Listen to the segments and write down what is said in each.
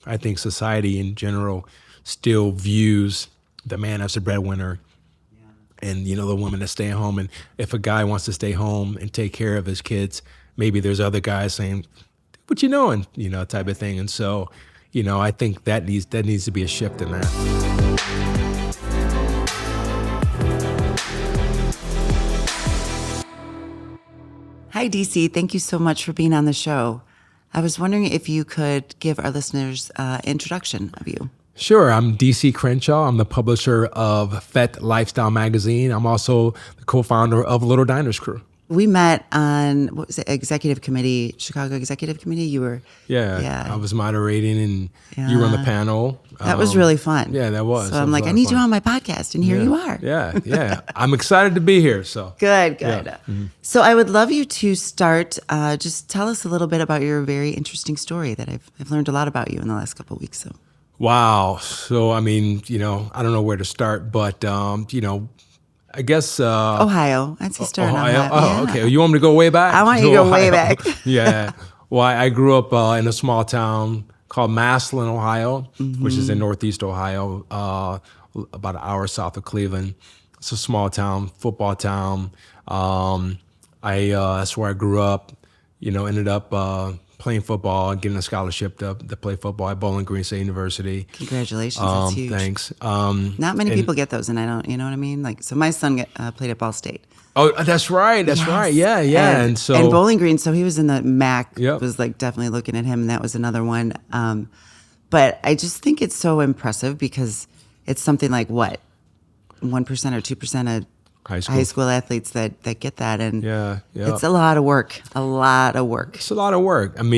I think society in general still views the man as the breadwinner, and the woman that stay at home. And if a guy wants to stay home and take care of his kids, maybe there's other guys saying, "What you knowing?" Type of thing. And so, I think that needs to be a shift in that. Hi, DC. Thank you so much for being on the show. I was wondering if you could give our listeners an introduction of you. Sure. I'm DC Crenshaw. I'm the publisher of Fête Lifestyle Magazine. I'm also the co-founder of Little Diners Crew. We met on, what was it, Executive Committee, Chicago Executive Committee? You were... Yeah. I was moderating and you were on the panel. That was really fun. Yeah, that was. So I'm like, I need you on my podcast, and here you are. Yeah. I'm excited to be here. So Good. Yeah. Mm-hmm. So I would love you to start, just tell us a little bit about your very interesting story that I've learned a lot about you in the last couple of weeks. So. Wow. So, I don't know where to start, but, I guess... Ohio. I'd say start in Ohio. Oh, okay. You want me to go way back? I want you to go way back. Yeah. Well, I grew up in a small town called Massillon, Ohio, which is in northeast Ohio, about an hour south of Cleveland. It's a small town, football town. That's where I grew up. Ended up playing football and getting a scholarship to play football at Bowling Green State University. Congratulations, that's huge. Thanks. Not many people get those, and I don't, you know what I mean? Like, so my son played at Ball State. Oh, that's right. That's right. Yeah. And Bowling Green, so he was in the MAC. Yep. Was like definitely looking at him, and that was another one. But I just think it's so impressive because it's something like what, 1% or 2% of high school athletes that get that, and it's a lot of work. It's a lot of work. I've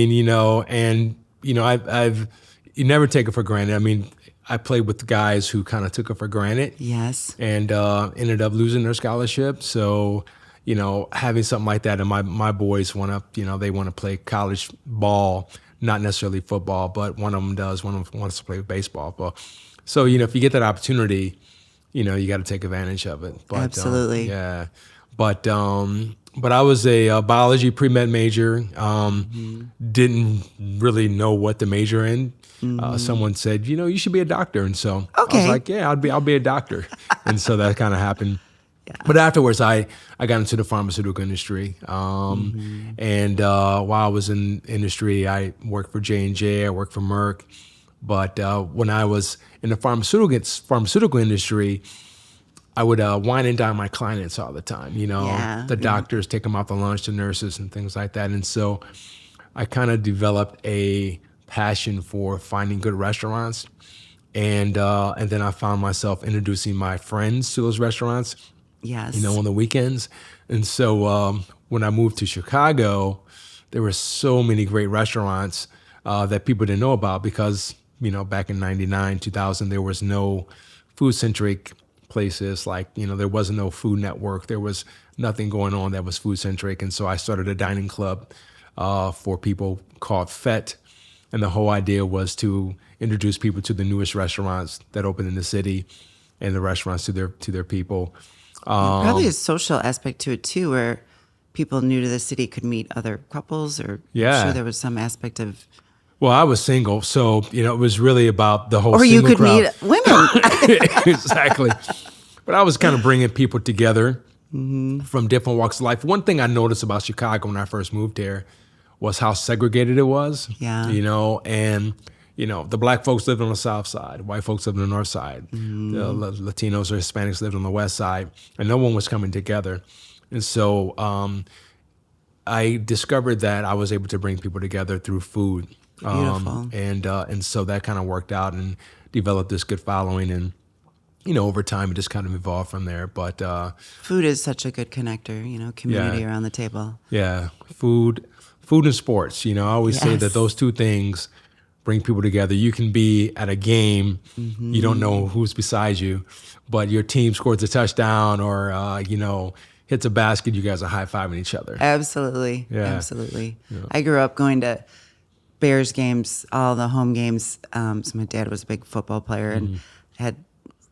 you never take it for granted. I played with guys who kind of took it for granted. Yes. And ended up losing their scholarship. So, having something like that, and my boys want to, they want to play college ball, not necessarily football, but one of them does. One of them wants to play baseball. But, so, if you get that opportunity, you got to take advantage of it. But, absolutely. But I was a biology pre-med major. Didn't really know what to major in. Someone said, you should be a doctor. And so I was like, yeah, I'll be a doctor. And so that kind of happened. Yeah. But afterwards, I got into the pharmaceutical industry. And while I was in industry, I worked for J&J, I worked for Merck. But when I was in the pharmaceutical industry, I would wine and dine my clients all the time. The doctors, take them out to lunch, the nurses and things like that. And so I kind of developed a passion for finding good restaurants. And then I found myself introducing my friends to those restaurants. Yes. On the weekends. And so when I moved to Chicago, there were so many great restaurants that people didn't know about because, back in 99, 2000, there was no food-centric places. Like, there wasn't no Food Network. There was nothing going on that was food-centric. And so I started a dining club for people called Fête. And the whole idea was to introduce people to the newest restaurants that open in the city and the restaurants to their people. Probably a social aspect to it too, where people new to the city could meet other couples, or I'm sure there was some aspect of. Well, I was single, so it was really about the whole. Or single you could crowd. meet women. Exactly, but I was kind of bringing people together from different walks of life. One thing I noticed about Chicago when I first moved here was how segregated it was. Yeah. And the black folks lived on the south side, white folks lived on the north side, the Latinos or Hispanics lived on the west side, and no one was coming together. And so I discovered that I was able to bring people together through food. Beautiful. And so that kind of worked out and developed this good following. And, over time, it just kind of evolved from there. But food is such a good connector, community around the table. Yeah, food and sports. I always say that those two things bring people together. You can be at a game, you don't know who's beside you, but your team scores a touchdown or, hits a basket, you guys are high-fiving each other. Absolutely. Yeah. Absolutely. Yeah. I grew up going to Bears games, all the home games. So my dad was a big football player and had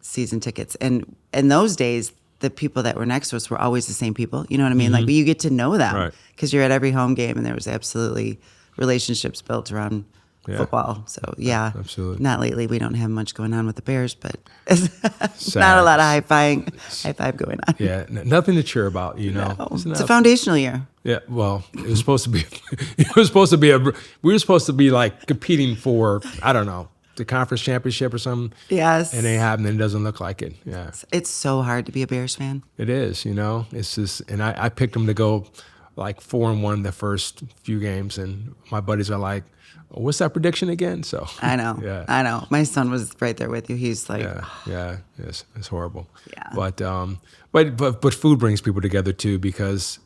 season tickets. And in those days, the people that were next to us were always the same people. You know what I mean? Like, but you get to know them because you're at every home game, and there was absolutely relationships built around football. So yeah, absolutely. Not lately. We don't have much going on with the Bears, but it's not a lot of high five going on. Yeah, nothing to cheer about. No. It's a foundational year. Yeah, well, it was supposed to be. We were supposed to be like competing for, I don't know, the conference championship or something. Yes. And it happened, and it doesn't look like it. Yeah. It's so hard to be a Bears fan. It is, It's just, and I picked them to go like 4-1 the first few games, and my buddies are like, "What's that prediction again?" So I know. Yeah. I know. My son was right there with you. He's like, it's horrible. Yeah. But food brings people together too, because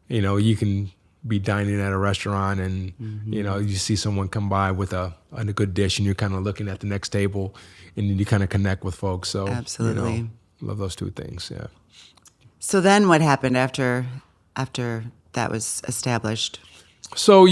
you can be dining at a restaurant and you see someone come by with a good dish, and you're kind of looking at the next table, and then you kind of connect with folks. So absolutely, love those two things. Yeah. So then, what happened after that was established? So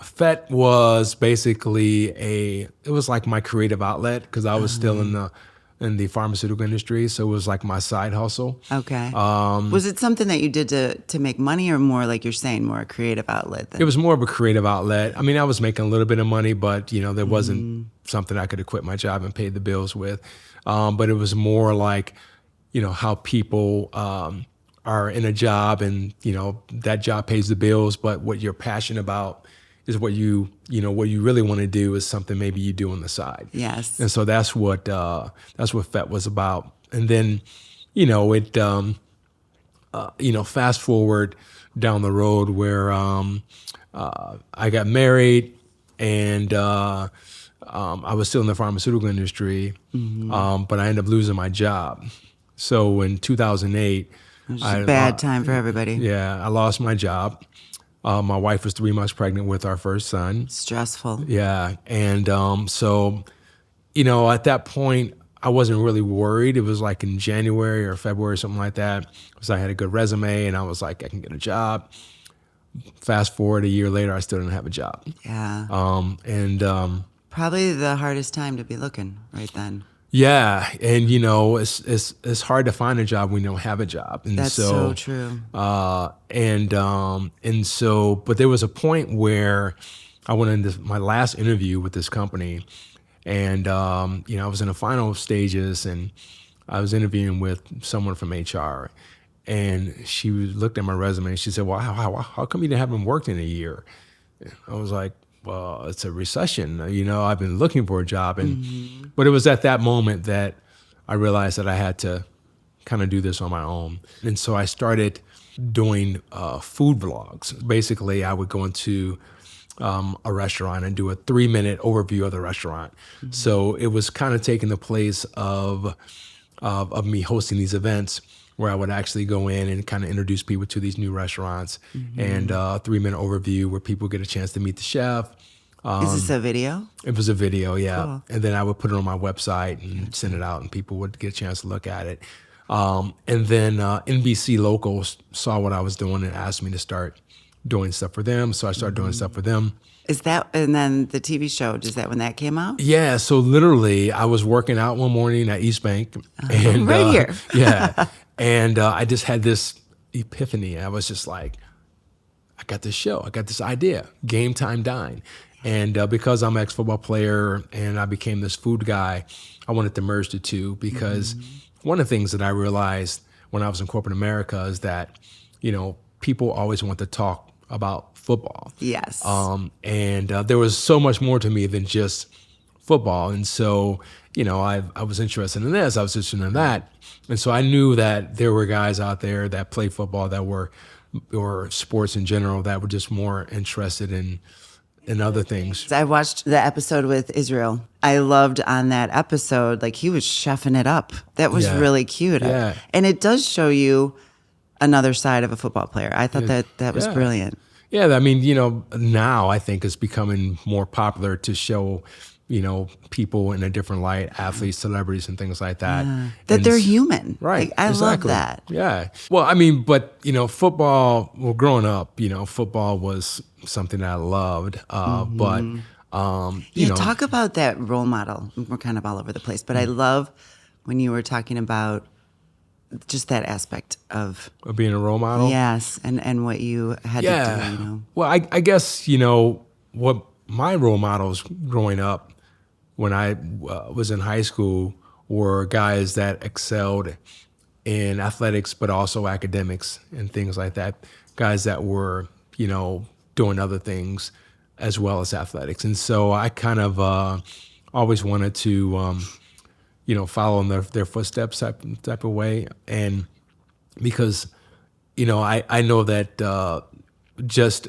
Fête was basically it was like my creative outlet, because I was still in the pharmaceutical industry, so it was like my side hustle. Okay. Was it something that you did to make money, or more like you're saying, more a creative outlet? It was more of a creative outlet. I mean, I was making a little bit of money, but there wasn't something I could have quit my job and paid the bills with. But it was more like, how people are in a job, and that job pays the bills, but what you're passionate about is what you really want to do is something maybe you do on the side. Yes. And so that's what Fête was about. And then, fast forward down the road where I got married, and I was still in the pharmaceutical industry, but I ended up losing my job. So in 2008, it was a bad time for everybody. Yeah, I lost my job. My wife was 3 months pregnant with our first son. Stressful. Yeah. And so, at that point, I wasn't really worried. It was like in January or February, something like that, because I had a good resume, and I was like, I can get a job. Fast forward a year later, I still didn't have a job. Yeah. Probably the hardest time to be looking right then. Yeah, and it's hard to find a job when you don't have a job. And that's so true. And so, but there was a point where I went into my last interview with this company, and I was in the final stages, and I was interviewing with someone from HR, and she looked at my resume, and she said, "Well, how come you haven't worked in a year?" I was like, well, it's a recession. I've been looking for a job. But it was at that moment that I realized that I had to kind of do this on my own. And so I started doing food vlogs. Basically, I would go into a restaurant and do a 3-minute overview of the restaurant. So it was kind of taking the place of me hosting these events, where I would actually go in and kind of introduce people to these new restaurants, and a 3-minute overview where people get a chance to meet the chef. Is this a video? It was a video, yeah. Cool. And then I would put it on my website and send it out, and people would get a chance to look at it. And then NBC Locals saw what I was doing and asked me to start doing stuff for them. So I started doing stuff for them. And then the TV show, when that came out? Yeah, so literally I was working out one morning at East Bank. And, right here. Yeah. And I just had this epiphany. I was just like, I got this show. I got this idea, Time Dine. And because I'm an ex-football player and I became this food guy, I wanted to merge the two, because one of the things that I realized when I was in corporate America is that, people always want to talk about football. Yes. And there was so much more to me than just football. And so, I was interested in this, I was interested in that. And so I knew that there were guys out there that played football or sports in general, that were just more interested in other things. I watched the episode with Israel. I loved on that episode, like he was chefing it up. That was really cute. Yeah. And it does show you another side of a football player. I thought that was brilliant. Yeah, I mean, now I think it's becoming more popular to show, people in a different light, athletes, celebrities, and things like that. That they're human. Right. I exactly. love that. Yeah. Well, I mean, but, football, growing up, football was something that I loved. But, talk about that role model. We're kind of all over the place, but I love when you were talking about just that aspect of being a role model. Yes. And what you had to do, Well, I guess, my role models growing up when I was in high school were guys that excelled in athletics, but also academics and things like that. Guys that were, doing other things as well as athletics. And so I kind of always wanted to, follow in their footsteps type of way. And because, I know that just,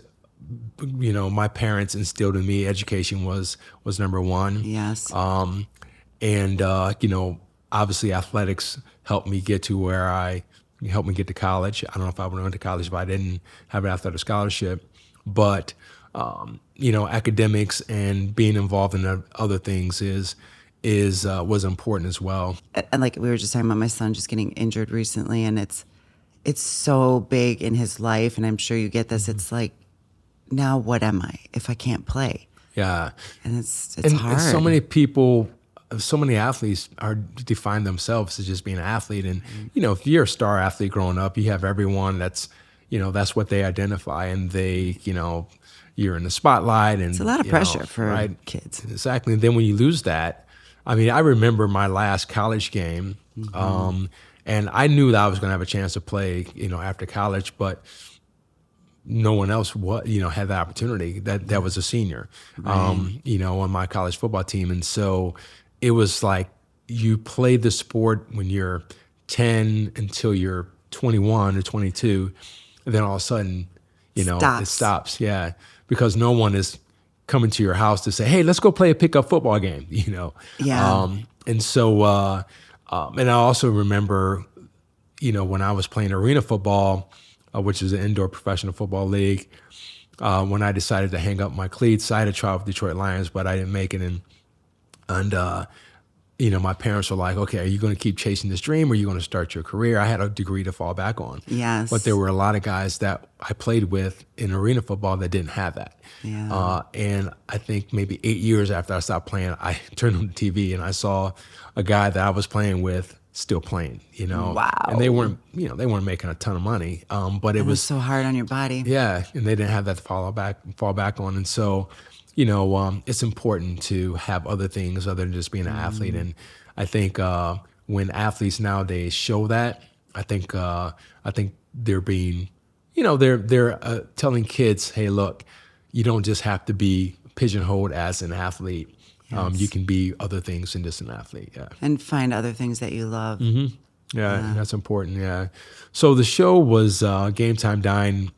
my parents instilled in me education was number one. Yes. And obviously athletics helped me get to helped me get to college. I don't know if I would have went to college if I didn't have an athletic scholarship, but academics and being involved in other things was important as well. And like we were just talking about my son just getting injured recently, and it's so big in his life, and I'm sure you get this. It's like, now what am I if I can't play? Yeah. And it's hard. And so many people, so many athletes define themselves as just being an athlete. And, if you're a star athlete growing up, you have everyone that's what they identify, and they, you're in the spotlight. And it's a lot of pressure for kids. Exactly. And then when you lose that, I remember my last college game, and I knew that I was going to have a chance to play, after college, but no one else had the opportunity that was a senior, right. On my college football team. And so it was like you play the sport when you're 10 until you're 21 or 22. And then all of a sudden, it stops. Yeah. Because no one is coming to your house to say, hey, let's go play a pickup football game, Yeah. And so, and I also remember, when I was playing arena football, which is an indoor professional football league, when I decided to hang up my cleats, I had to try with Detroit Lions, but I didn't make it. And my parents were like, okay, are you going to keep chasing this dream, or are you going to start your career? I had a degree to fall back on. Yes. But there were a lot of guys that I played with in arena football that didn't have that. Yeah. And I think maybe 8 years after I stopped playing, I turned on the TV and I saw a guy that I was playing with still playing, Wow. And they weren't making a ton of money. But it was so hard on your body. Yeah. And they didn't have that to fall back on. And so, it's important to have other things other than just being an athlete. And I think when athletes nowadays show that, I think they're being, they're telling kids, hey, look, you don't just have to be pigeonholed as an athlete. Yes. You can be other things than just an athlete. Yeah. And find other things that you love. Mm-hmm. Yeah, that's important. Yeah. So the show was Time Dine.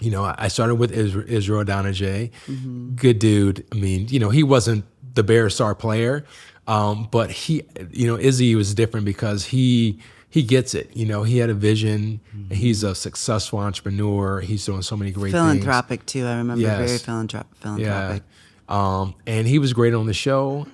I started with Israel Donajay. Mm-hmm. Good dude. He wasn't the Bears star player, but he, Izzy was different because he gets it. He had a vision. Mm-hmm. He's a successful entrepreneur. He's doing so many great philanthropic things. Too. I remember very philanthropic. Yeah. And he was great on the show.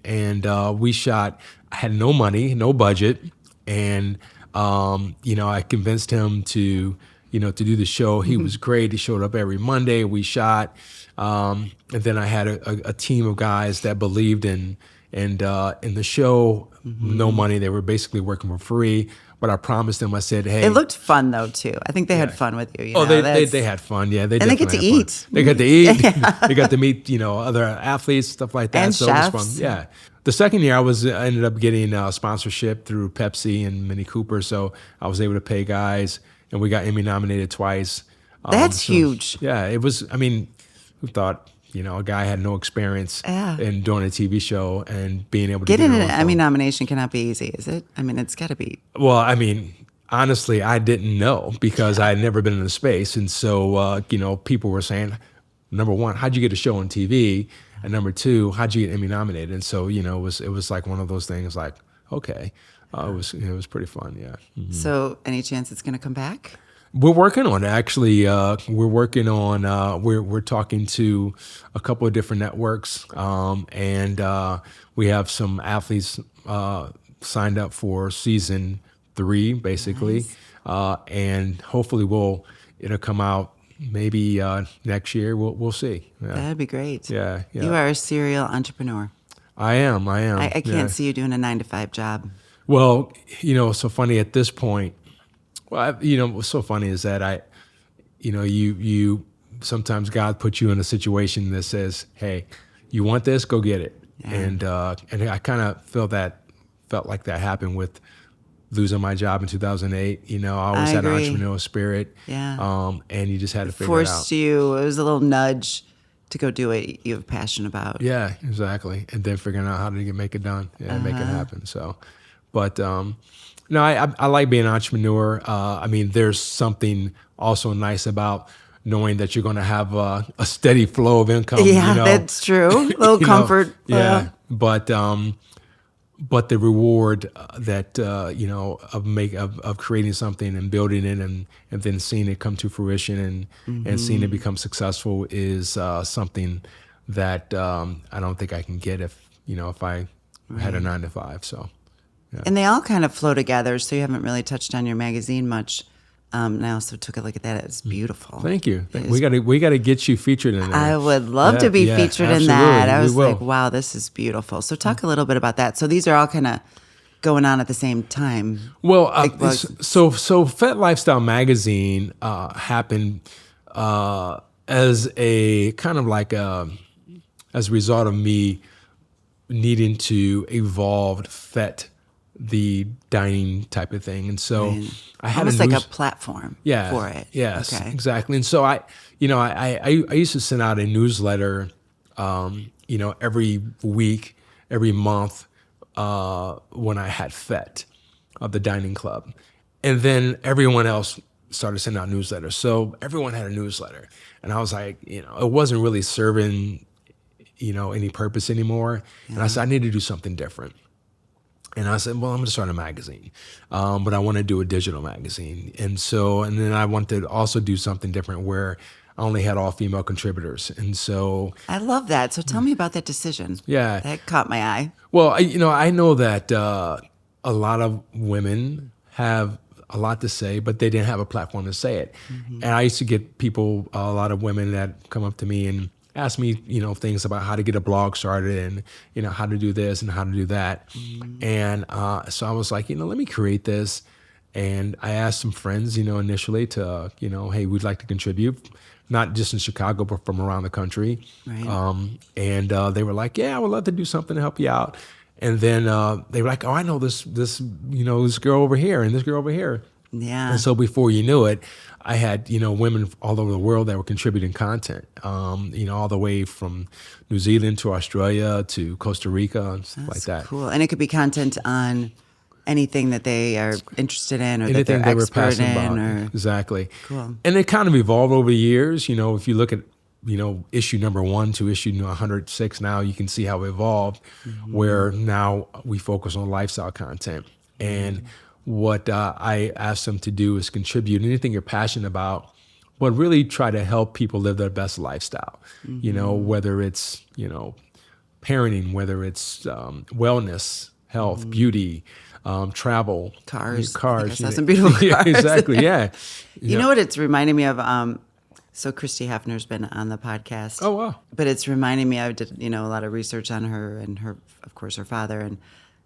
And we shot. I had no money, no budget, and I convinced him to do the show. He was great. He showed up every Monday. We shot, and then I had a team of guys that believed in the show. No money. They were basically working for free. But I promised them. I said, "Hey." It looked fun though too. I think they had fun with you. They had fun. Yeah, they get to eat. They got to eat. They got to meet other athletes, stuff like that. And so chefs. It was fun. Yeah. The second year, I ended up getting sponsorship through Pepsi and Mini Cooper, so I was able to pay guys, and we got Emmy nominated twice. That's huge. Yeah, it was. Who thought? A guy had no experience in doing a TV show and being able to get an Emmy nomination cannot be easy, is it? It's got to be. Well, honestly, I didn't know because I had never been in the space, and so people were saying, number one, how'd you get a show on TV, and number two, how'd you get Emmy nominated? And so it was like one of those things, like okay, it was pretty fun, yeah. Mm-hmm. So, any chance it's going to come back? We're working on it. Actually, we're working on. We're talking to a couple of different networks, and we have some athletes signed up for season 3, basically, nice. And hopefully it'll come out maybe next year. We'll see. Yeah. That'd be great. Yeah. You are a serial entrepreneur. I am. I can't see you doing a 9-to-5 job. Well, it's so funny at this point. Well, what's so funny is that you sometimes God puts you in a situation that says, "Hey, you want this? Go get it." Yeah. And I kind of felt like that happened with losing my job in 2008. I always had an agree. entrepreneurial spirit. Yeah. And you just had to figure it out. Forced you. It was a little nudge to go do what you have passion about. Yeah, exactly. And then figuring out how to make it done, make it happen. So, but no, I like being an entrepreneur. I mean, there's something also nice about knowing that you're going to have a steady flow of income. Yeah, that's true. A little comfort. Yeah, but the reward that of creating something and building it and then seeing it come to fruition and seeing it become successful is something that I don't think I can get if I had a 9-to-5. So, yeah. And they all kind of flow together. So you haven't really touched on your magazine much. And I also took a look at that. It's beautiful. Thank you. We got to get you featured in there. I would love to be featured in that. I was like, wow, this is beautiful. So talk a little bit about that. So these are all kind of going on at the same time. Well, so Fête Lifestyle Magazine happened as a kind of like as a result of me needing to evolve Fête, the dining type of thing. And so I had almost like a platform for it. Yes, okay. Exactly. And so I used to send out a newsletter, every week, every month, when I had Fête of the dining club. And then everyone else started sending out newsletters. So everyone had a newsletter. And I was like, it wasn't really serving, any purpose anymore. Yeah. And I said, I need to do something different. And I said, well, I'm going to start a magazine, but I want to do a digital magazine. And then I wanted to also do something different where I only had all female contributors. And so I love that. So tell me about that decision. Yeah. That caught my eye. Well, I know that a lot of women have a lot to say, but they didn't have a platform to say it. Mm-hmm. And I used to get a lot of women that come up to me and ask me, things about how to get a blog started and, how to do this and how to do that. Mm-hmm. And so I was like, let me create this. And I asked some friends, initially to, hey, we'd like to contribute, not just in Chicago, but from around the country. Right. And they were like, yeah, I would love to do something to help you out. And then they were like, oh, I know this girl over here and this girl over here. Yeah. And so before you knew it, I had, women all over the world that were contributing content, all the way from New Zealand to Australia to Costa Rica and stuff like that. Cool. And it could be content on anything that they are interested in or anything that they're they expert were in. About. Exactly. Cool. And it kind of evolved over the years. If you look at, issue number 1 to issue 106 now, you can see how it evolved, where now we focus on lifestyle content. And what I asked them to do is contribute anything you're passionate about, but really try to help people live their best lifestyle. Whether it's, parenting, whether it's wellness, health, beauty, travel, cars. I guess some beautiful cars. Yeah, exactly. Yeah. You know what it's reminding me of? So Christy Hefner's been on the podcast. Oh, wow. But it's reminding me, I did, a lot of research on her and of course, her father. And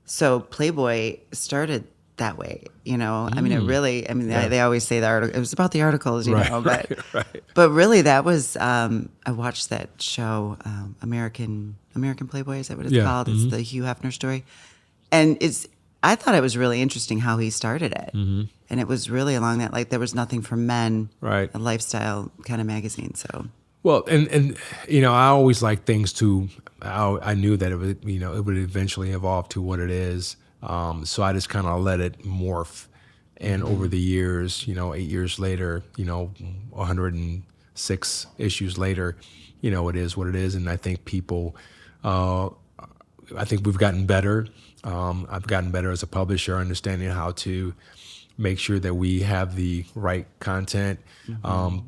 so Playboy started that way, I mean, it really, they always say the article, it was about the articles, but really that was, I watched that show, American Playboy, is that what it's called? It's the Hugh Hefner story. And I thought it was really interesting how he started it. Mm-hmm. And it was really along that, like there was nothing for men, right? A lifestyle kind of magazine. So, well, and I always like things I knew that it would, it would eventually evolve to what it is. So I just kind of let it morph. And over the years, 8 years later, 106 issues later, it is what it is. And I think people, I think we've gotten better. I've gotten better as a publisher, understanding how to make sure that we have the right content,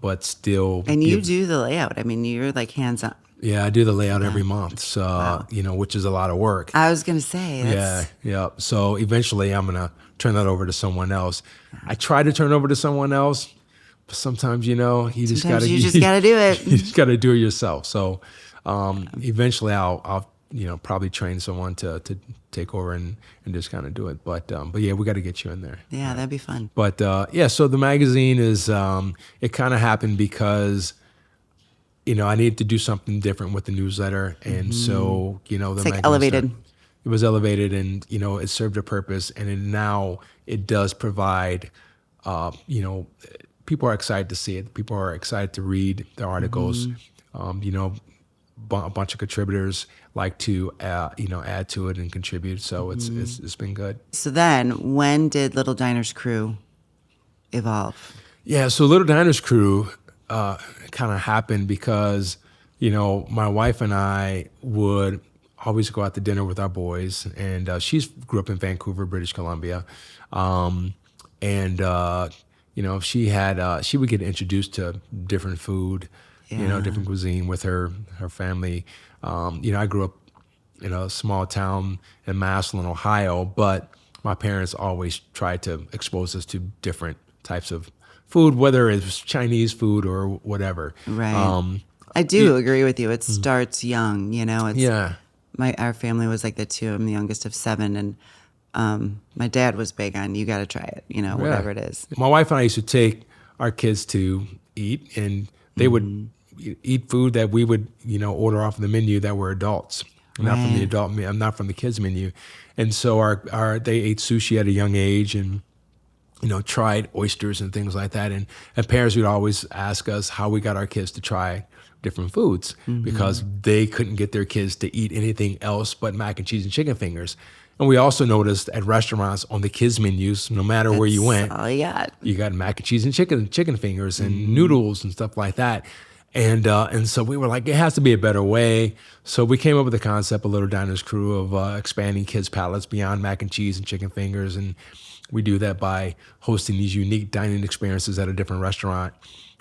but still. And you do the layout. I mean, you're like hands-on. Yeah, I do the layout every month, so wow. Which is a lot of work. I was gonna say. Yeah. So eventually, I'm gonna turn that over to someone else. I try to turn it over to someone else, but sometimes you just gotta do it. You just gotta do it yourself. So eventually, I'll probably train someone to take over and just kind of do it. But yeah, we got to get you in there. Yeah, that'd be fun. But so the magazine is it kind of happened because I needed to do something different with the newsletter. And so, the It's like magazine elevated. It was elevated, and, it served a purpose. And now it does provide, people are excited to see it. People are excited to read the articles. A bunch of contributors like to, add to it and contribute. So it's been good. So then, when did Little Diners Crew evolve? Yeah, so Little Diners Crew kind of happened because, my wife and I would always go out to dinner with our boys, and she grew up in Vancouver, British Columbia, she would get introduced to different food, different cuisine with her family. I grew up in a small town in Massillon, Ohio, but my parents always tried to expose us to different types of food, whether it's Chinese food or whatever. Right. I do agree with you. It starts young, It's, our family was like that too. I'm the youngest of 7, and my dad was big on, you got to try it, whatever it is. My wife and I used to take our kids to eat, and they would eat food that we would, order off the menu that were adults, not from the adult, not from the kids menu. And so they ate sushi at a young age, and tried oysters and things like that. And parents would always ask us how we got our kids to try different foods because they couldn't get their kids to eat anything else but mac and cheese and chicken fingers. And we also noticed at restaurants on the kids menus, no matter where you went, you got mac and cheese and chicken fingers and noodles and stuff like that. And so we were like, it has to be a better way. So we came up with the concept of Little Diners Crew of expanding kids' palates beyond mac and cheese and chicken fingers. And we do that by hosting these unique dining experiences at a different restaurant.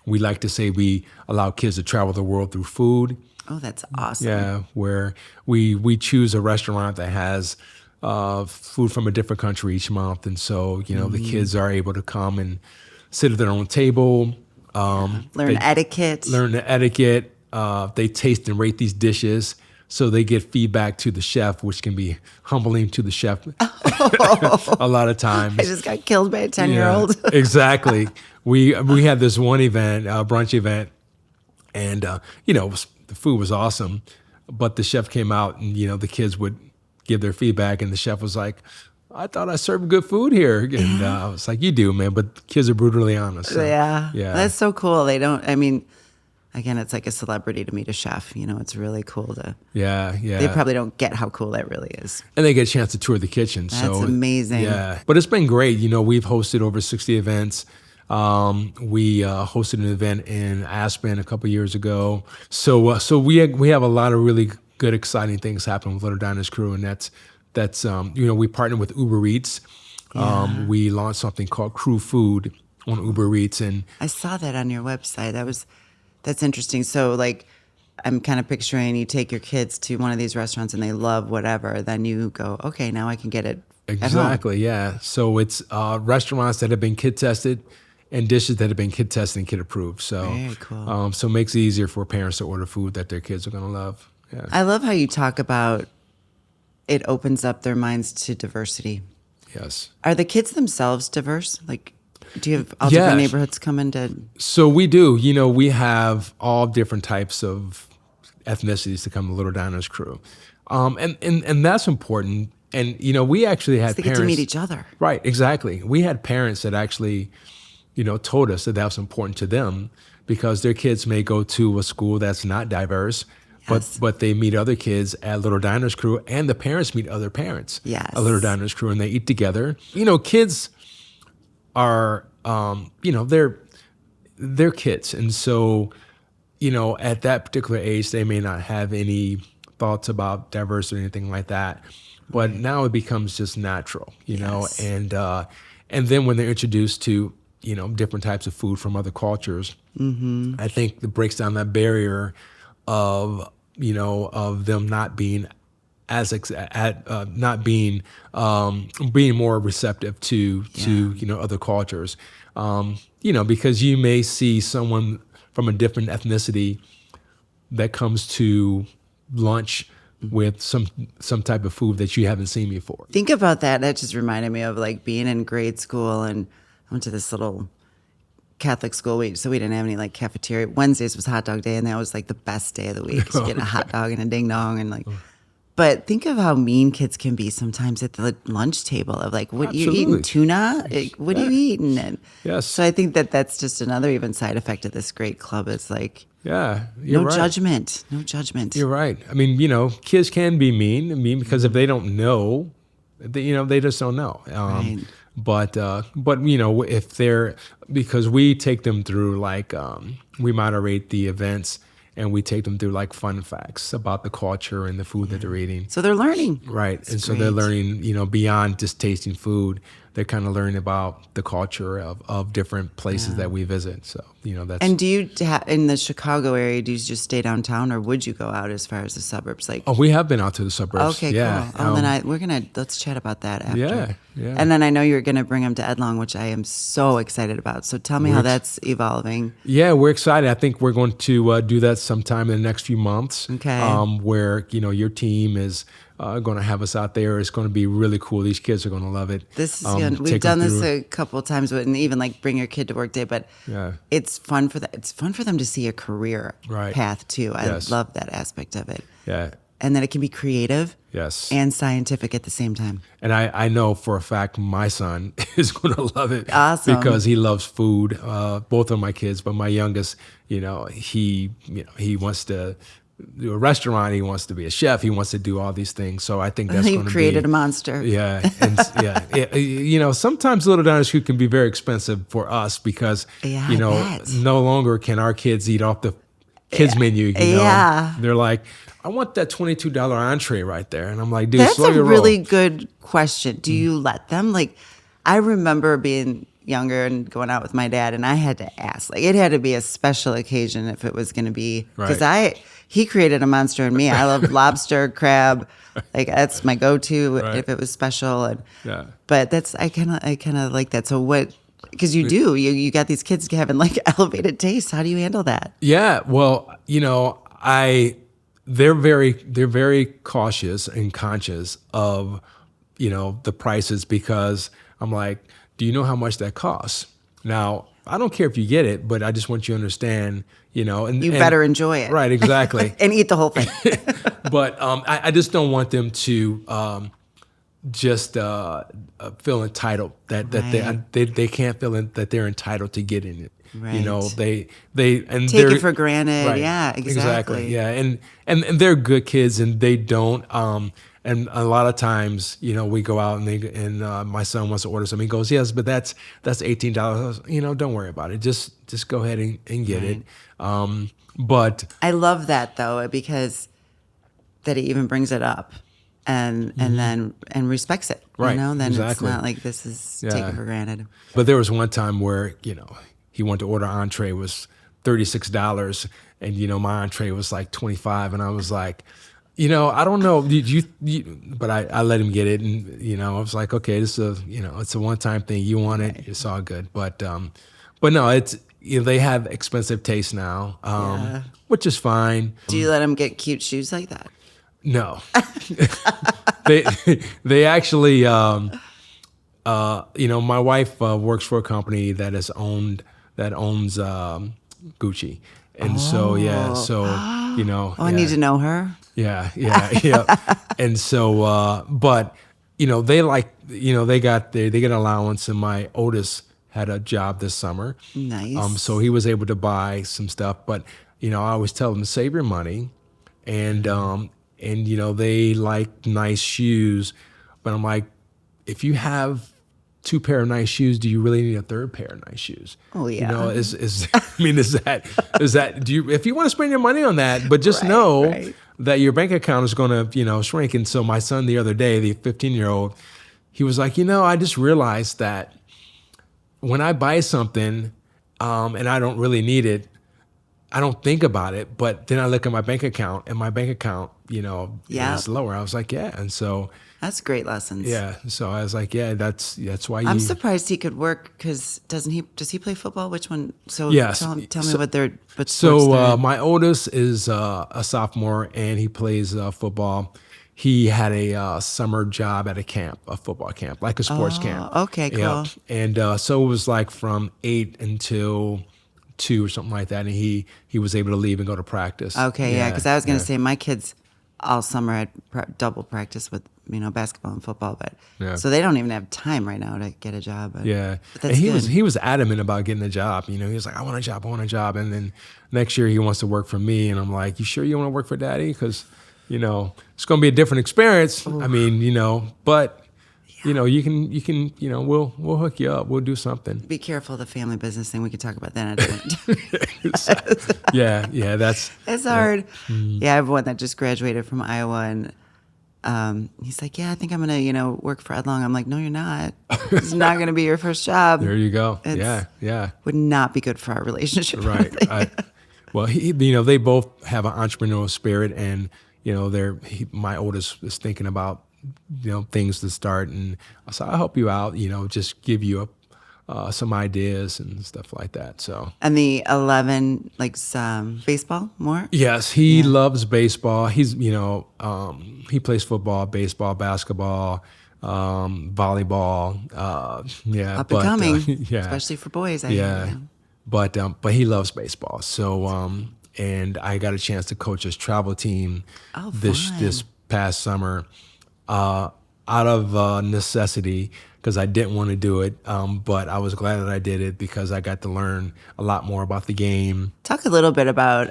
We like to say we allow kids to travel the world through food. Oh, that's awesome. Yeah, where we choose a restaurant that has food from a different country each month. And so, the kids are able to come and sit at their own table. Learn etiquette. Learn the etiquette. They taste and rate these dishes. So they get feedback to the chef, which can be humbling to the chef a lot of times. I just got killed by a 10-year-old. Exactly. We had this one event, brunch event, and the food was awesome, but the chef came out and the kids would give their feedback, and the chef was like, I thought I served good food here. And I was like, you do, man, but kids are brutally honest. So, yeah. That's so cool. Again, it's like a celebrity to meet a chef. It's really cool to. Yeah. They probably don't get how cool that really is. And they get a chance to tour the kitchen. That's amazing. Yeah. But it's been great. We've hosted over 60 events. We hosted an event in Aspen a couple years ago. So we have a lot of really good, exciting things happening with Little Diners Crew, and that's we partnered with Uber Eats. We launched something called Crew Food on Uber Eats, and I saw that on your website. That's interesting. So I'm kind of picturing you take your kids to one of these restaurants and they love whatever. Then you go, okay, now I can get it. Exactly. At home. Yeah. So it's restaurants that have been kid tested and dishes that have been kid tested and kid approved. So, very cool. So it makes it easier for parents to order food that their kids are going to love. Yeah. I love how you talk about it opens up their minds to diversity. Yes. Are the kids themselves diverse? Do you have all different neighborhoods come into? So we do. We have all different types of ethnicities to come to Little Diners Crew, and that's important. And we actually had they parents get to meet each other. Right, exactly. We had parents that actually, told us that was important to them because their kids may go to a school that's not diverse. Yes. But they meet other kids at Little Diners Crew, and the parents meet other parents at Little Diners Crew, and they eat together. Kids are, they're kids. And so, at that particular age, they may not have any thoughts about diversity or anything like that. But now it becomes just natural, and then when they're introduced to, different types of food from other cultures, I think it breaks down that barrier of them not being being more receptive to other cultures, because you may see someone from a different ethnicity that comes to lunch with some type of food that you haven't seen before. Think about that. That just reminded me of being in grade school, and I went to this little Catholic school, so we didn't have any like cafeteria. Wednesdays was hot dog day, and that was like the best day of the week. You get a hot dog and a ding dong, and like. But think of how mean kids can be sometimes at the lunch table of like, what you eating, tuna? What are you eating? And yes. So I think that's just another even side effect of this great club. It's like, you're no right. judgment, no judgment. You're right. I mean, kids can be mean because if they don't know, they just don't know. Right. But if they're, because we take them through like, we moderate the events and we take them through like fun facts about the culture and the food that they're eating. So they're learning. Right. That's and so great. they're learning, beyond just tasting food, they're kind of learning about the culture of different places that we visit. So, that's. And do you, in the Chicago area, do you just stay downtown, or would you go out as far as the suburbs? Like, we have been out to the suburbs. Okay, yeah. cool. Then let's chat about that after. Yeah. And then I know you're gonna bring them to Edlong, which I am so excited about. So tell me how that's evolving. Yeah, we're excited. I think we're going to do that sometime in the next few months. Okay. Where your team is going to have us out there. It's going to be really cool. These kids are going to love it. This is we've done this a couple of times, and even like bring your kid to work day. But it's fun for that. It's fun for them to see a career path too. I love that aspect of it. Yeah. And that it can be creative, and scientific at the same time. And I know for a fact my son is going to love it. Awesome. Because he loves food. Both of my kids, but my youngest, he wants to do a restaurant. He wants to be a chef. He wants to do all these things. So I think that's going to be. You've created a monster. Yeah, and sometimes Little Diners can be very expensive for us because no longer can our kids eat off the kids menu. They're like, I want that $22 entree right there. And I'm like, dude, slow your roll. That's a really good question. Do you let them? Like, I remember being younger and going out with my dad, and I had to ask. Like, it had to be a special occasion if it was going to be. Because he created a monster in me. I love lobster, crab. Like, that's my go-to if it was special. And but I kind of like that. So what? Because you got these kids having like elevated tastes. How do you handle that? Yeah, well, they're very cautious and conscious of, the prices, because I'm like, do you know how much that costs? Now, I don't care if you get it, but I just want you to understand, and you better enjoy it. Right, exactly. And eat the whole thing. But I just don't want them to just feel entitled that they can't feel that they're entitled to get in it. Right. They take it for granted. Right, yeah, exactly. Yeah, and they're good kids, and they don't. And a lot of times, we go out and my son wants to order something. He goes, yes, but that's $18. Don't worry about it. Just go ahead and get it. But I love that though, because that he even brings it up. And respects it, right? Then exactly. It's not like this is taken for granted. But there was one time where he wanted to order entree was $36, and my entree was like $25, and I was like, I don't know, but I let him get it, and I was like, okay, this is it's a one-time thing. You want it, it's all good. But no, it's they have expensive taste now, which is fine. Do you let them get cute shoes like that? No, they actually, my wife works for a company that owns Gucci, and I need to know her. Yeah. And so, but they they get allowance, and my oldest had a job this summer. Nice. So he was able to buy some stuff, but I always tell them to save your money, and they like nice shoes, but I'm like, if you have 2 pair of nice shoes, do you really need a 3rd pair of nice shoes? Oh yeah. Is that do you, if you want to spend your money on that, but just know that your bank account is going to shrink. And so my son the other day, the 15-year-old, he was like, I just realized that when I buy something and I don't really need it, I don't think about it, but then I look at my bank account, and my bank account, is lower. I was like, and so that's great lessons. Yeah, so I was like, that's why. I'm surprised he could work, because does he play football? Which one? So yes. Tell me what they're. So my oldest is a sophomore, and he plays football. he had a summer job at a football camp, like a sports camp. Okay, cool. Yeah. And so it was like from 8 until 2 or something like that. And he was able to leave and go to practice. Okay, yeah, because I was going to say my kids all summer had double practice with basketball and football, but so they don't even have time right now to get a job. But, yeah, but that's and he was adamant about getting a job. He was like, I want a job, and then next year he wants to work for me, and I'm like, you sure you want to work for Daddy? Because it's going to be a different experience. Ooh. I mean, but. Yeah. You can, we'll hook you up. We'll do something. Be careful of the family business thing. We could talk about that at a minute. yeah, it's hard. Yeah, I have one that just graduated from Iowa, and he's like, yeah, I think I'm gonna, work for Ed Long. I'm like, no, you're not. It's not gonna be your first job. There you go. Yeah. Would not be good for our relationship. Right. Well, they both have an entrepreneurial spirit, and my oldest is thinking about things to start, and so I'll help you out, just give you some ideas and stuff like that. So, and the 11 likes baseball more? Yes, he loves baseball. He's he plays football, baseball, basketball, volleyball. Up and coming, especially for boys. But he loves baseball. So and I got a chance to coach his travel team this past summer. Out of necessity, because I didn't want to do it, but I was glad that I did it because I got to learn a lot more about the game. Talk a little bit about,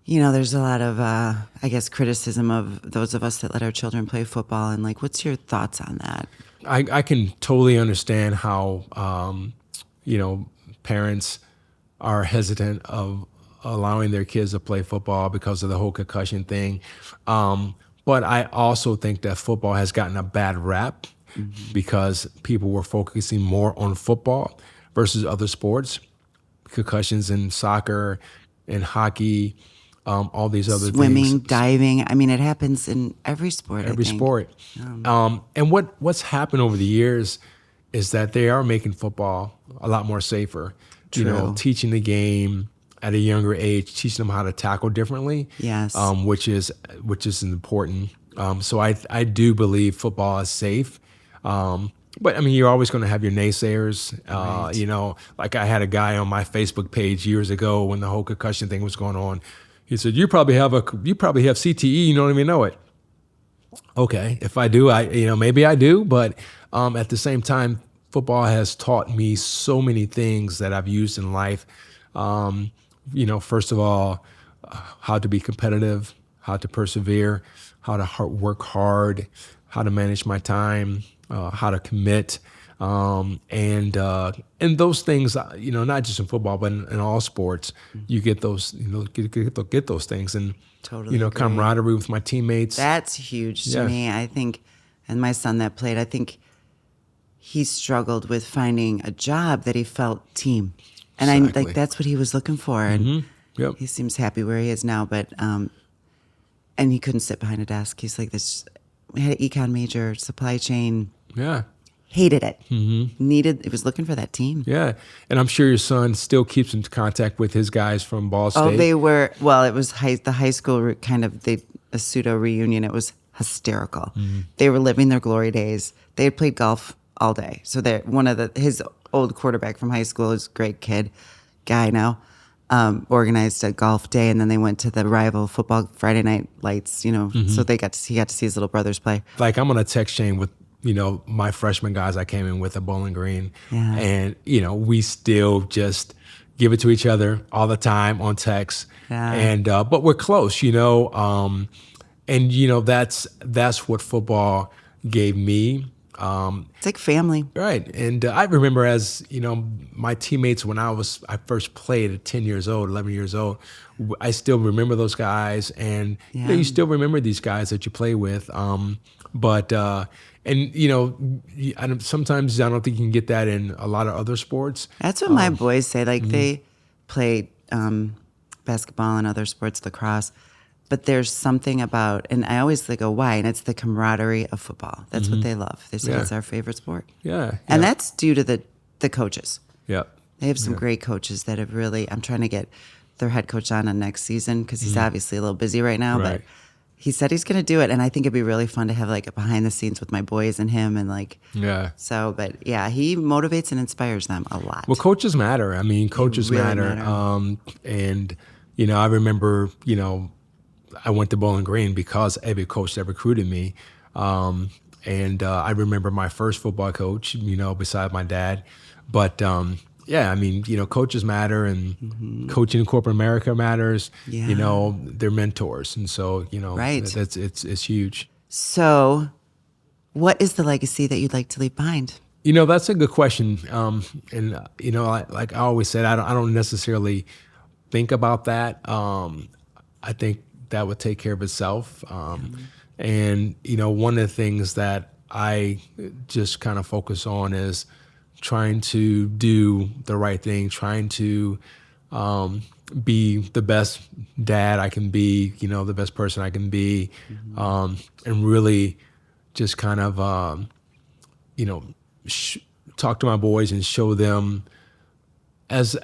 there's a lot of, I guess, criticism of those of us that let our children play football, and what's your thoughts on that? I can totally understand how, parents are hesitant of allowing their kids to play football because of the whole concussion thing. But I also think that football has gotten a bad rap because people were focusing more on football versus other sports, concussions in soccer and hockey, all these other Swimming, things. diving. I mean, it happens in every sport. Every sport. And what's happened over the years is that they are making football a lot more safer. True. Teaching the game at a younger age, teaching them how to tackle differently. Yes. Which is important. So I do believe football is safe. But I mean, you're always going to have your naysayers. Right. Like I had a guy on my Facebook page years ago when the whole concussion thing was going on. He said, "You probably have CTE. You don't even know it." Okay, if I do, maybe I do. But at the same time, football has taught me so many things that I've used in life. First of all, how to be competitive, how to persevere, how to work hard, how to manage my time, how to commit, and those things. Not just in football, but in all sports, you get those. Get those things, and totally agree. camaraderie with my teammates. That's huge to me. I think, and my son that played, I think he struggled with finding a job that he felt team. And exactly. That's what he was looking for. And he seems happy where he is now, but, and he couldn't sit behind a desk. He's like this, we had an econ major, supply chain. Yeah. Hated it. He was looking for that team. Yeah. And I'm sure your son still keeps in contact with his guys from Ball State. Oh, they were, it was the high school a pseudo reunion. It was hysterical. They were living their glory days. They had played golf all day. So his old quarterback from high school is a great guy now, organized a golf day, and then they went to the rival football Friday night lights, so he got to see his little brothers play. Like I'm on a text chain with, my freshman guys I came in with at Bowling Green, and, we still just give it to each other all the time on text, and but we're close, and, that's what football gave me. It's like family. Right. And I remember as, my teammates when I first played at 10 years old, 11 years old, I still remember those guys. And you still remember these guys that you play with. Sometimes I don't think you can get that in a lot of other sports. That's what my boys say. They play basketball and other sports, lacrosse. But there's something about, and I always go, why? And it's the camaraderie of football. That's what they love. They say it's our favorite sport. Yeah. And that's due to the coaches. Yeah. They have some great coaches that have really, I'm trying to get their head coach on next season because he's obviously a little busy right now. Right. he said he's going to do it. And I think it'd be really fun to have like a behind the scenes with my boys and him and like, yeah. So, but yeah, he motivates and inspires them a lot. Well, coaches matter. I mean, coaches really matter. And, I remember, I went to Bowling Green because every coach that recruited me. And I remember my first football coach, beside my dad. But, yeah, I mean, coaches matter, and coaching in corporate America matters. Yeah. They're mentors. And so, Right. it's huge. So what is the legacy that you'd like to leave behind? That's a good question. And, like I always said, I don't necessarily think about that. I think that would take care of itself. And, one of the things that I just kind of focus on is trying to do the right thing, trying to be the best dad I can be, the best person I can be, and really just kind of, talk to my boys and show them as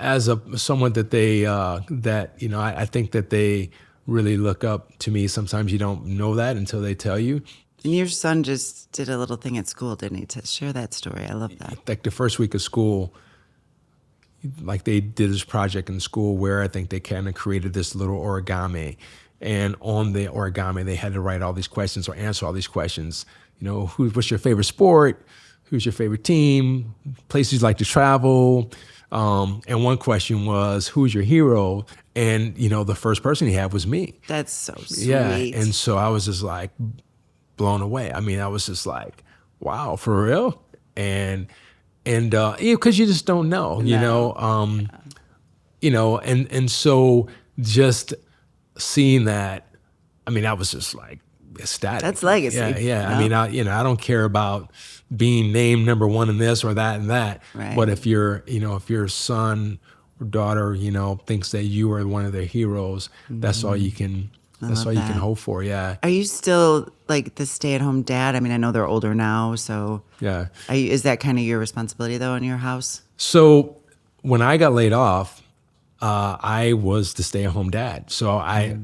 someone that they I think that they really look up to me. Sometimes you don't know that until they tell you. And your son just did a little thing at school, didn't he? To share that story. I love that. Like the first week of school, like they did this project in school where I think they kind of created this little origami. And on the origami, they had to write all these questions or answer all these questions. What's your favorite sport? Who's your favorite team? Places you'd like to travel? And one question was, who's your hero? And, the first person he had was me. That's so sweet. Yeah. And so I was just like blown away. I mean, I was just like, wow, for real? And because you just don't know, and so just seeing that, I mean, I was just like ecstatic. That's legacy. Yeah. I mean, I don't care about being named number one in this or that and that. Right. But if your son or daughter, thinks that you are one of their heroes, that's all you can. That's all you can hope for. Yeah. Are you still like the stay-at-home dad? I mean, I know they're older now, so yeah. Is that kind of your responsibility though in your house? So when I got laid off, I was the stay-at-home dad. So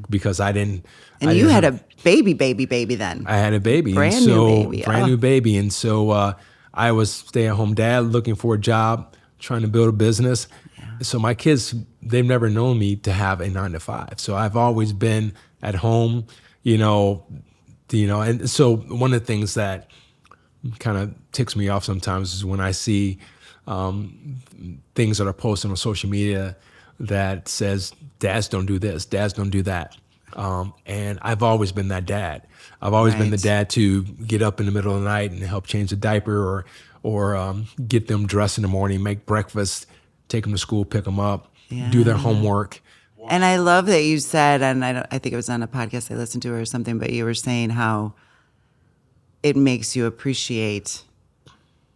because I didn't. And you had a baby then. I had a baby. Brand new baby. And so I was stay-at-home dad, looking for a job, trying to build a business. Yeah. So my kids, they've never known me to have a 9-to-5. So I've always been at home, and so one of the things that kind of ticks me off sometimes is when I see things that are posted on social media that says, dads don't do this, dads don't do that. And I've always been that dad. I've always been the dad to get up in the middle of the night and help change the diaper or get them dressed in the morning, make breakfast, take them to school, pick them up, do their homework. And I love that you said, and I think it was on a podcast I listened to or something, but you were saying how it makes you appreciate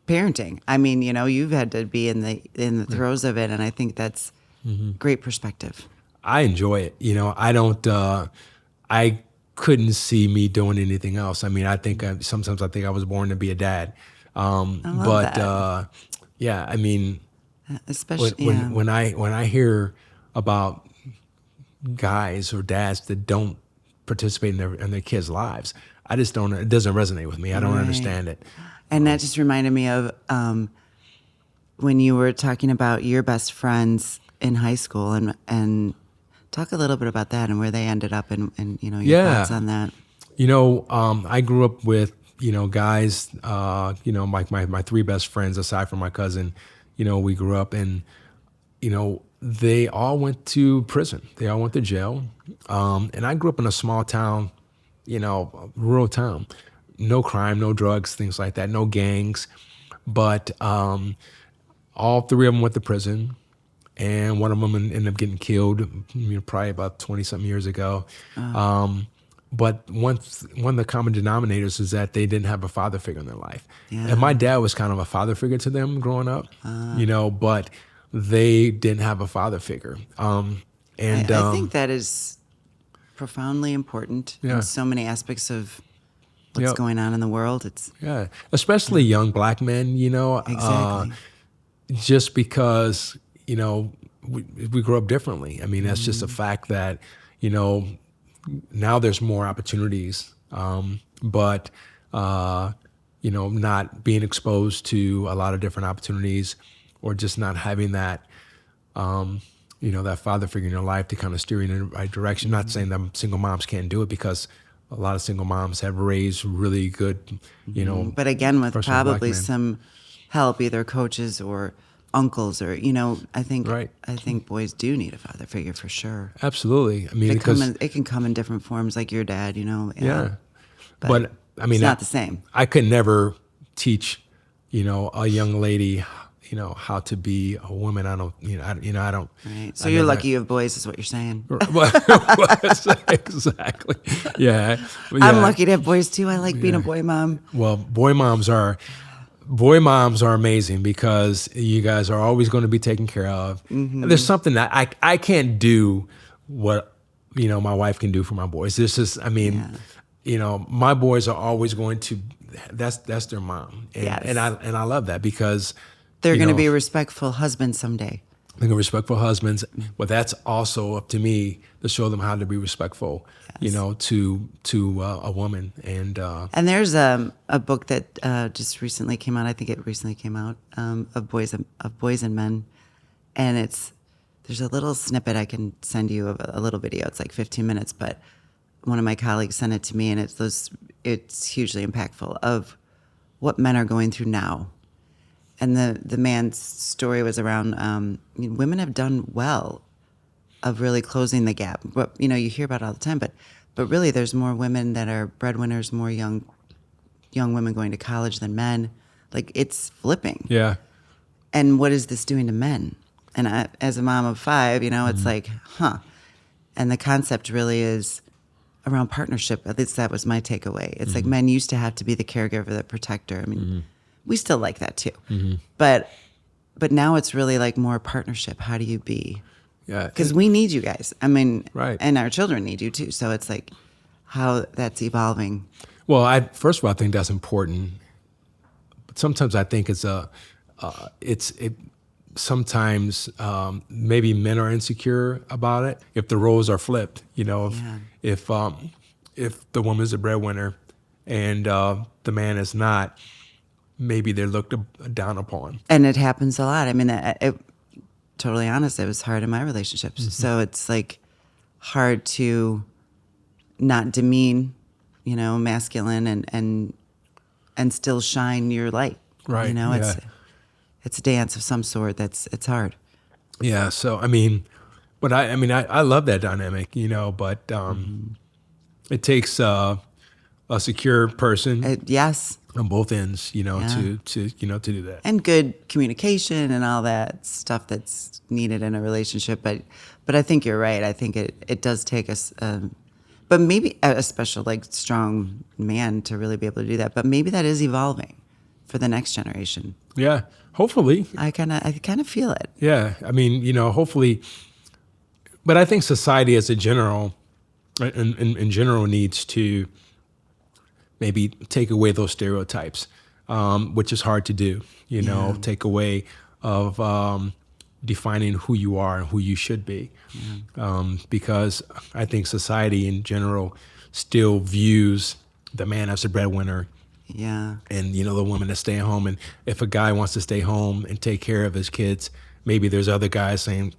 parenting. I mean, you've had to be in the throes of it, and I think that's great perspective. I enjoy it. I don't. I couldn't see me doing anything else. I mean, sometimes I think I was born to be a dad. I love that. Yeah. I mean, especially when I hear about guys or dads that don't participate in their kids' lives, I just don't. It doesn't resonate with me. I don't understand it. And that just reminded me of when you were talking about your best friends in high school, and talk a little bit about that and where they ended up, and your thoughts on that. I grew up with guys. My three best friends aside from my cousin. We grew up and they all went to prison. They all went to jail. And I grew up in a small town, rural town. No crime, no drugs, things like that, no gangs. But all three of them went to prison. And one of them ended up getting killed, probably about 20-something years ago. But one of the common denominators is that they didn't have a father figure in their life. Yeah. And my dad was kind of a father figure to them growing up, but they didn't have a father figure. I think that is profoundly important in so many aspects of what's going on in the world. Especially young black men, Exactly. Just because, we grow up differently. I mean, that's just a fact that, now there's more opportunities, but not being exposed to a lot of different opportunities, or just not having that, that father figure in your life to kind of steer you in the right direction. Not saying that single moms can't do it, because a lot of single moms have raised really good, But again, with personal black probably men. some help, either coaches or uncles, or I think Right. I think boys do need a father figure for sure. Absolutely. I mean, It can come in different forms, like your dad. yeah. But I mean, it's not the same. I could never teach, a young lady, how to be a woman. I don't, I don't. Right. So you're lucky you have boys, is what you're saying. Exactly. Yeah. I'm lucky to have boys too. I like being a boy mom. Well, boy moms are amazing, because you guys are always going to be taken care of. And there's something that I can't do what, my wife can do for my boys. This is, my boys are always going to, that's their mom. And, Yes. and I love that, because They're going to be respectful husbands someday. they're gonna be respectful husbands, but that's also up to me to show them how to be respectful, to a woman. And there's a book that just recently came out. I think it recently came out, of boys and men, and there's a little snippet I can send you of a little video. It's like 15 minutes, but one of my colleagues sent it to me, and it's hugely impactful of what men are going through now. And the man's story was around women have done well of really closing the gap. But you hear about it all the time, but really there's more women that are breadwinners, more young women going to college than men. Like, it's flipping. yeah, And what is this doing to men? And I, as a mom of 5, it's like, huh. And the concept really is around partnership. At least that was my takeaway. It's like men used to have to be the caregiver, the protector. I mean, we still like that too. But now it's really like more partnership. How do you be? yeah, Because we need you guys. I mean, Right. And our children need you too. So it's like how that's evolving. Well, first of all, I think that's important. But sometimes I think sometimes maybe men are insecure about it if the roles are flipped. If the woman's a breadwinner and the man is not, maybe they're looked down upon. And it happens a lot. I mean, totally honest, it was hard in my relationships. So it's like hard to not demean, masculine and still shine your light. Right. It's a dance of some sort. It's hard. Yeah. So I love that dynamic, but it takes a secure person Yes. on both ends, to do that. And good communication and all that stuff that's needed in a relationship. But I think you're right. I think it does take us, but maybe a special, like, strong man to really be able to do that. But maybe that is evolving for the next generation. Yeah. Hopefully. I kind of feel it. Yeah. I mean, hopefully, but I think society as a general, in general, needs to maybe take away those stereotypes, which is hard to do, take away of defining who you are and who you should be. Because I think society in general still views the man as a breadwinner. Yeah. And, the woman that's staying home. And if a guy wants to stay home and take care of his kids, maybe there's other guys saying,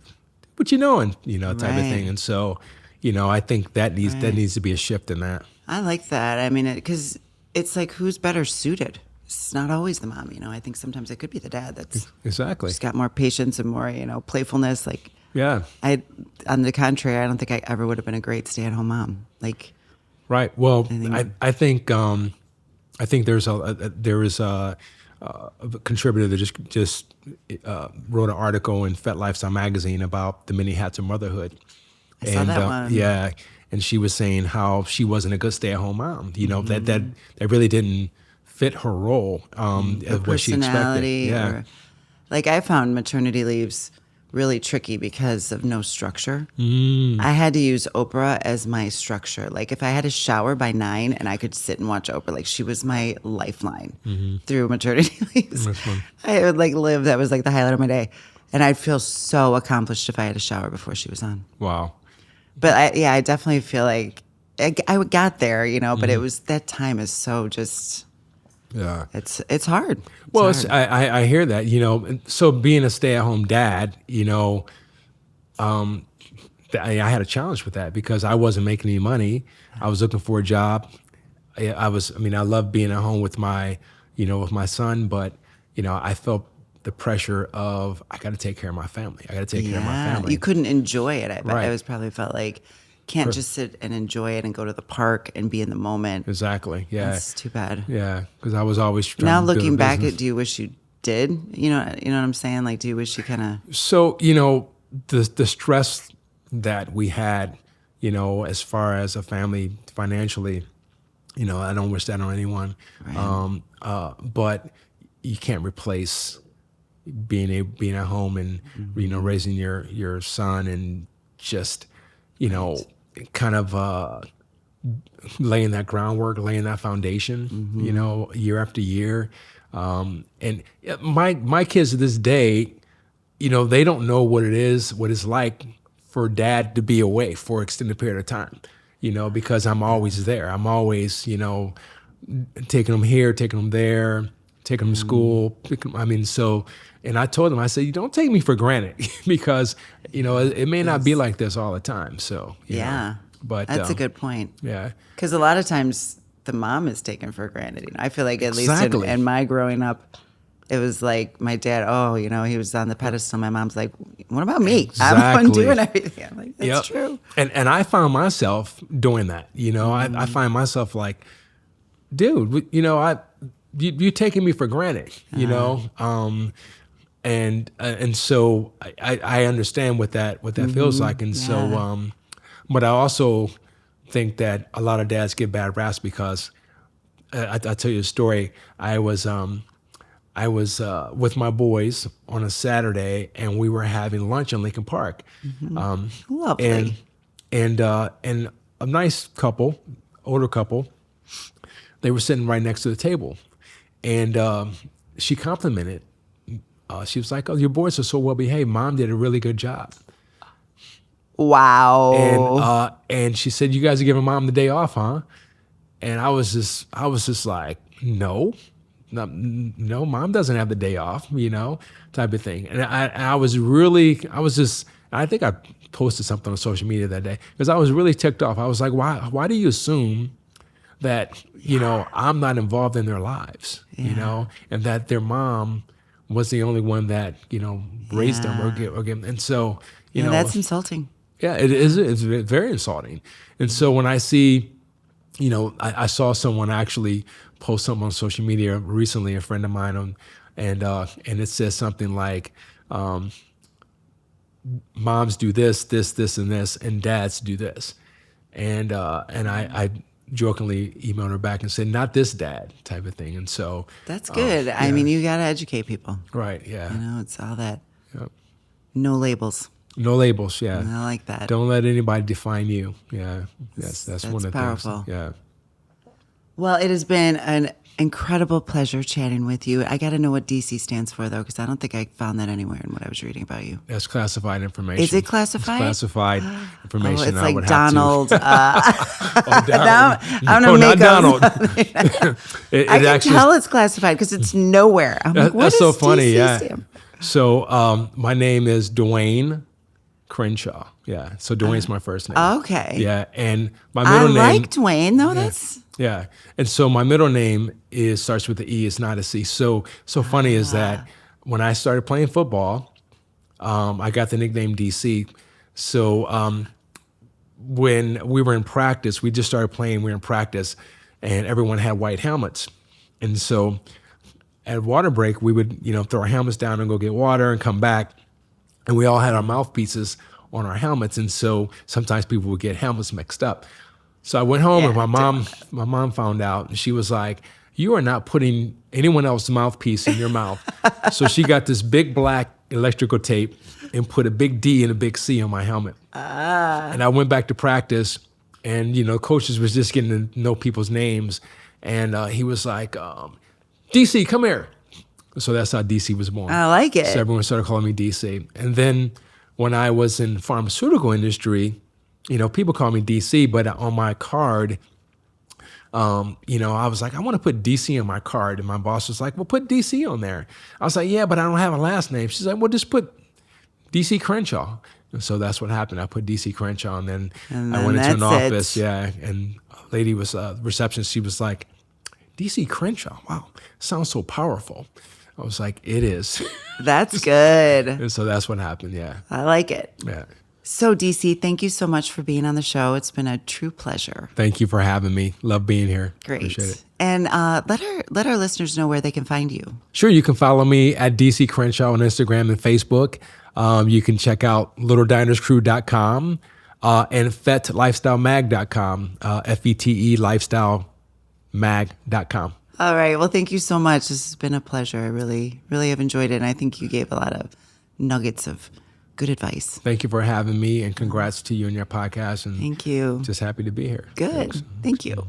what you knowing, type of thing. And so, I think that needs to be a shift in that. I like that. I mean, because it's like, who's better suited? It's not always the mom, I think sometimes it could be the dad that's Exactly. just got more patience and more, playfulness. Like, Yeah. On the contrary, I don't think I ever would have been a great stay-at-home mom. Like, Right. Well, I think there is a contributor that just wrote an article in Fête Lifestyle Magazine about the many hats of motherhood. I saw that one. Yeah, and she was saying how she wasn't a good stay-at-home mom. That really didn't fit her role of what she expected. Yeah. Like, I found maternity leaves really tricky because of no structure. Mm. I had to use Oprah as my structure. Like, if I had a shower by 9 and I could sit and watch Oprah, like, she was my lifeline through maternity leaves. I would live. That was like the highlight of my day. And I'd feel so accomplished if I had a shower before she was on. Wow. But I definitely feel like I got there, but it was, that time is so just, Yeah. it's hard. Well, hard. I hear that, and so being a stay-at-home dad, I had a challenge with that because I wasn't making any money. I was looking for a job. I love being at home with my son, but, I felt the pressure of, I got to take care of my family. I got to take care of my family. You couldn't enjoy it. Right. I was probably felt like, can't just sit and enjoy it and go to the park and be in the moment. Exactly. Yeah. That's too bad. Yeah. Because I was always trying Now to build looking a back, business. do you wish you did? You know what I'm saying? Like, do you wish you kind of? So, the stress that we had, as far as a family financially, I don't wish that on anyone. Right. But you can't replace being at home and, raising your son and just, kind of laying that groundwork, laying that foundation, year after year. And my kids to this day, they don't know what it's like for dad to be away for an extended period of time, because I'm always there. I'm always, taking them here, taking them there, taking them to school. And I told them, I said, you don't take me for granted because, it may not be like this all the time. So, Yeah. But that's a good point. Yeah. Because a lot of times the mom is taken for granted. I feel like at least Exactly. in my growing up, it was like my dad, he was on the pedestal. My mom's like, what about me? I'm the one Exactly. doing everything. I'm like, that's true. And I found myself doing that. I find myself like, dude, you taking me for granted, and so I understand what that feels like. And so, but I also think that a lot of dads get bad raps because I'll tell you a story. I was with my boys on a Saturday, and we were having lunch in Lincoln Park. Lovely. And a nice couple, older couple, they were sitting right next to the table, and she complimented. She was like, "Oh, your boys are so well behaved. Mom did a really good job." Wow. And she said, "You guys are giving Mom the day off, huh?" And I was just like, "No, Mom doesn't have the day off," type of thing. And I think I posted something on social media that day because I was really ticked off. I was like, why do you assume that, I'm not involved in their lives, and that their mom was the only one that, raised them or gave, and so, that's insulting. Yeah, it is. It's very insulting. And so when I see, I saw someone actually post something on social media recently, a friend of mine, and it says something like, moms do this, and this, and dads do this. And I jokingly emailed her back and said, not this dad type of thing. And so That's good. I mean, you got to educate people. Right. Yeah. It's all that. Yep. No labels. No labels. Yeah. I like that. Don't let anybody define you. Yeah. That's one of the powerful. things. Yeah. Well, it has been an incredible pleasure chatting with you. I got to know what DC stands for, though, because I don't think I found that anywhere in what I was reading about you. That's classified information. Is it classified? It's classified information. It's I like would Donald. Have to. Now I'm no, going to make not up Donald. I can tell it's classified because it's nowhere. I'm like, what that's so does funny. DC Yeah. stand? So my name is Dwayne Crenshaw. Yeah. So Dwayne's my first name. Okay. Yeah. And my middle name. I like Dwayne, though. That's. Yeah. And so my middle name starts with the E, it's not a C. So funny is that when I started playing football, I got the nickname DC. So when we were in practice, we just started playing, we were in practice, and everyone had white helmets. And so at water break, we would, throw our helmets down and go get water and come back. And we all had our mouthpieces on our helmets. And so sometimes people would get helmets mixed up. So I went home and my mom found out, and she was like, "You are not putting anyone else's mouthpiece in your mouth." So she got this big black electrical tape and put a big D and a big C on my helmet. And I went back to practice, and coaches was just getting to know people's names, and he was like, "DC, come here." So that's how DC was born. I like it. So everyone started calling me DC. And then when I was in pharmaceutical industry, people call me DC, but on my card, I was like, I want to put DC on my card. And my boss was like, well, put DC on there. I was like, yeah, but I don't have a last name. She's like, well, just put DC Crenshaw. And so that's what happened. I put DC Crenshaw, and then I went into an office. Yeah. And a lady was a receptionist. She was like, DC Crenshaw. Wow. Sounds so powerful. I was like, it is. That's good. And so that's what happened. Yeah. I like it. Yeah. So, DC, thank you so much for being on the show. It's been a true pleasure. Thank you for having me. Love being here. Great. Appreciate it. And let our listeners know where they can find you. Sure. You can follow me at DC Crenshaw on Instagram and Facebook. You can check out littledinerscrew.com and FetteLifestyleMag.com, FETE lifestylemag.com. All right. Well, thank you so much. This has been a pleasure. I really, really have enjoyed it. And I think you gave a lot of nuggets of good advice. Thank you for having me, and congrats to you and your podcast. And thank you. Just happy to be here. Good. Thanks. Thank you.